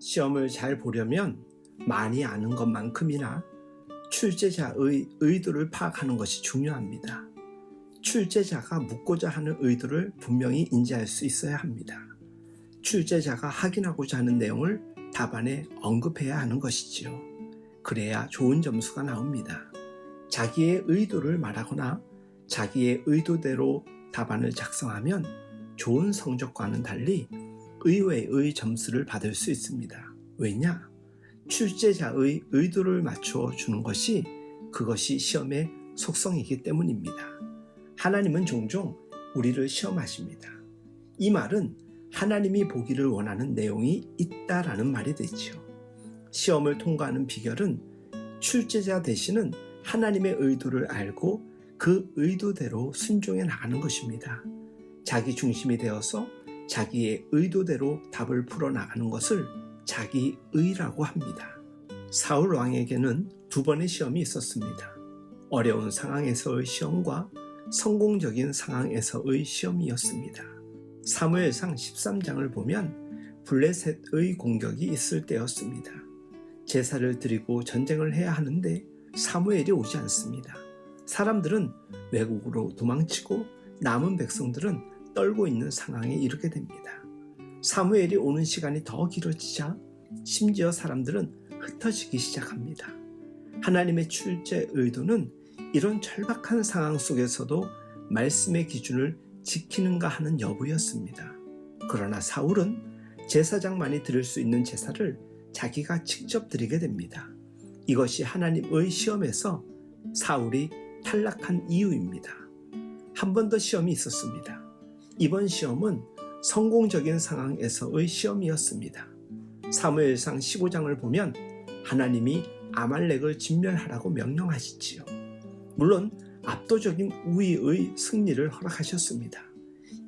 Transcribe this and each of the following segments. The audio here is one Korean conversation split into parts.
시험을 잘 보려면 많이 아는 것만큼이나 출제자의 의도를 파악하는 것이 중요합니다. 출제자가 묻고자 하는 의도를 분명히 인지할 수 있어야 합니다. 출제자가 확인하고자 하는 내용을 답안에 언급해야 하는 것이지요. 그래야 좋은 점수가 나옵니다. 자기의 의도를 말하거나 자기의 의도대로 답안을 작성하면 좋은 성적과는 달리 의외의 점수를 받을 수 있습니다. 왜냐? 출제자의 의도를 맞춰 주는 것이 그것이 시험의 속성이기 때문입니다. 하나님은 종종 우리를 시험하십니다. 이 말은 하나님이 보기를 원하는 내용이 있다라는 말이 되지요. 시험을 통과하는 비결은 출제자 대신은 하나님의 의도를 알고 그 의도대로 순종해 나가는 것입니다. 자기 중심이 되어서 자기의 의도대로 답을 풀어나가는 것을 자기의라고 합니다. 사울 왕에게는 2번의 시험이 있었습니다. 어려운 상황에서의 시험과 성공적인 상황에서의 시험이었습니다. 사무엘상 13장을 보면 블레셋의 공격이 있을 때였습니다. 제사를 드리고 전쟁을 해야 하는데 사무엘이 오지 않습니다. 사람들은 외국으로 도망치고 남은 백성들은 떨고 있는 상황에 이르게 됩니다. 사무엘이 오는 시간이 더 길어지자 심지어 사람들은 흩어지기 시작합니다. 하나님의 출제 의도는 이런 절박한 상황 속에서도 말씀의 기준을 지키는가 하는 여부였습니다. 그러나 사울은 제사장만이 드릴 수 있는 제사를 자기가 직접 드리게 됩니다. 이것이 하나님의 시험에서 사울이 탈락한 이유입니다. 한 번 더 시험이 있었습니다. 이번 시험은 성공적인 상황에서의 시험이었습니다. 사무엘상 15장을 보면 하나님이 아말렉을 진멸하라고 명령하시지요. 물론 압도적인 우위의 승리를 허락하셨습니다.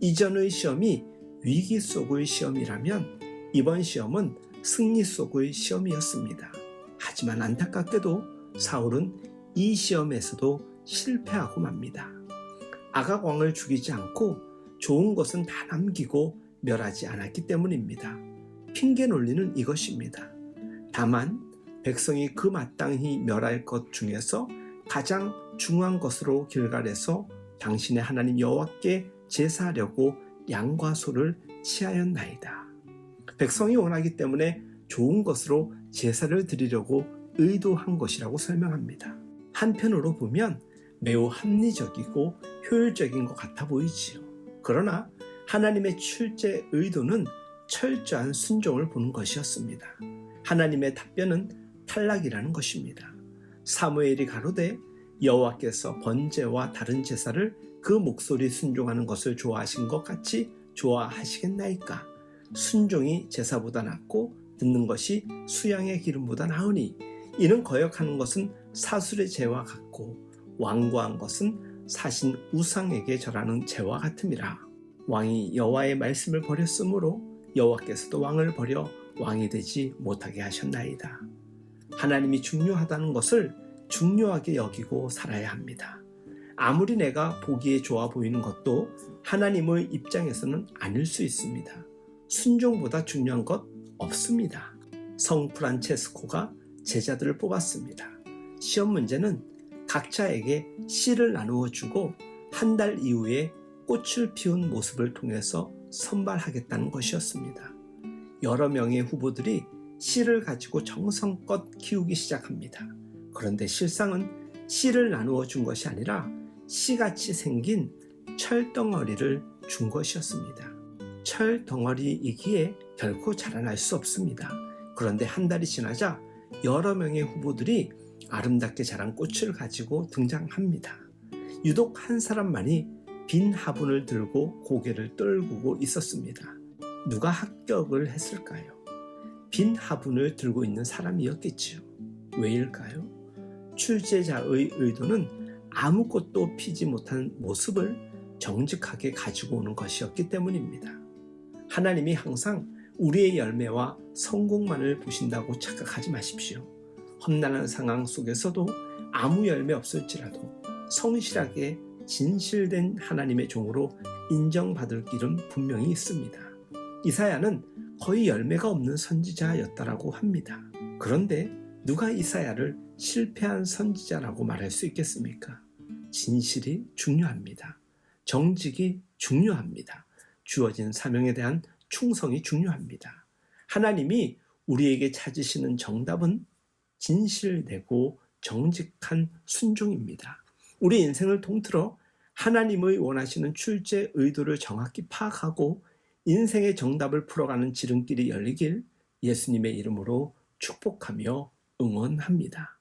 이전의 시험이 위기 속의 시험이라면 이번 시험은 승리 속의 시험이었습니다. 하지만 안타깝게도 사울은 이 시험에서도 실패하고 맙니다. 아각 왕을 죽이지 않고 좋은 것은 다 남기고 멸하지 않았기 때문입니다. 핑계 논리는 이것입니다. 다만 백성이 그 마땅히 멸할 것 중에서 가장 중요한 것으로 길갈에서 당신의 하나님 여호와께 제사하려고 양과 소를 취하였나이다. 백성이 원하기 때문에 좋은 것으로 제사를 드리려고 의도한 것이라고 설명합니다. 한편으로 보면 매우 합리적이고 효율적인 것 같아 보이지요. 그러나 하나님의 출제 의도는 철저한 순종을 보는 것이었습니다. 하나님의 답변은 탈락이라는 것입니다. 사무엘이 가로되 여호와께서 번제와 다른 제사를 그 목소리 순종하는 것을 좋아하신 것 같이 좋아하시겠나이까? 순종이 제사보다 낫고 듣는 것이 수양의 기름보다 나으니 이는 거역하는 것은 사술의 죄와 같고 완고한 것은 사신 우상에게 절하는 죄와 같음이라. 왕이 여호와의 말씀을 버렸으므로 여호와께서도 왕을 버려 왕이 되지 못하게 하셨나이다. 하나님이 중요하다는 것을 중요하게 여기고 살아야 합니다. 아무리 내가 보기에 좋아 보이는 것도 하나님의 입장에서는 아닐 수 있습니다. 순종보다 중요한 것 없습니다. 성 프란체스코가 제자들을 뽑았습니다. 시험 문제는 각자에게 씨를 나누어 주고 한 달 이후에 꽃을 피운 모습을 통해서 선발하겠다는 것이었습니다. 여러 명의 후보들이 씨를 가지고 정성껏 키우기 시작합니다. 그런데 실상은 씨를 나누어 준 것이 아니라 씨같이 생긴 철덩어리를 준 것이었습니다. 철덩어리이기에 결코 자라날 수 없습니다. 그런데 한 달이 지나자 여러 명의 후보들이 아름답게 자란 꽃을 가지고 등장합니다. 유독 한 사람만이 빈 화분을 들고 고개를 떨구고 있었습니다. 누가 합격을 했을까요? 빈 화분을 들고 있는 사람이었겠지요. 왜일까요? 출제자의 의도는 아무것도 피지 못한 모습을 정직하게 가지고 오는 것이었기 때문입니다. 하나님이 항상 우리의 열매와 성공만을 보신다고 착각하지 마십시오. 험난한 상황 속에서도 아무 열매 없을지라도 성실하게 진실된 하나님의 종으로 인정받을 길은 분명히 있습니다. 이사야는 거의 열매가 없는 선지자였다라고 합니다. 그런데 누가 이사야를 실패한 선지자라고 말할 수 있겠습니까? 진실이 중요합니다. 정직이 중요합니다. 주어진 사명에 대한 충성이 중요합니다. 하나님이 우리에게 찾으시는 정답은 진실되고 정직한 순종입니다. 우리 인생을 통틀어 하나님의 원하시는 출제 의도를 정확히 파악하고 인생의 정답을 풀어가는 지름길이 열리길 예수님의 이름으로 축복하며 응원합니다.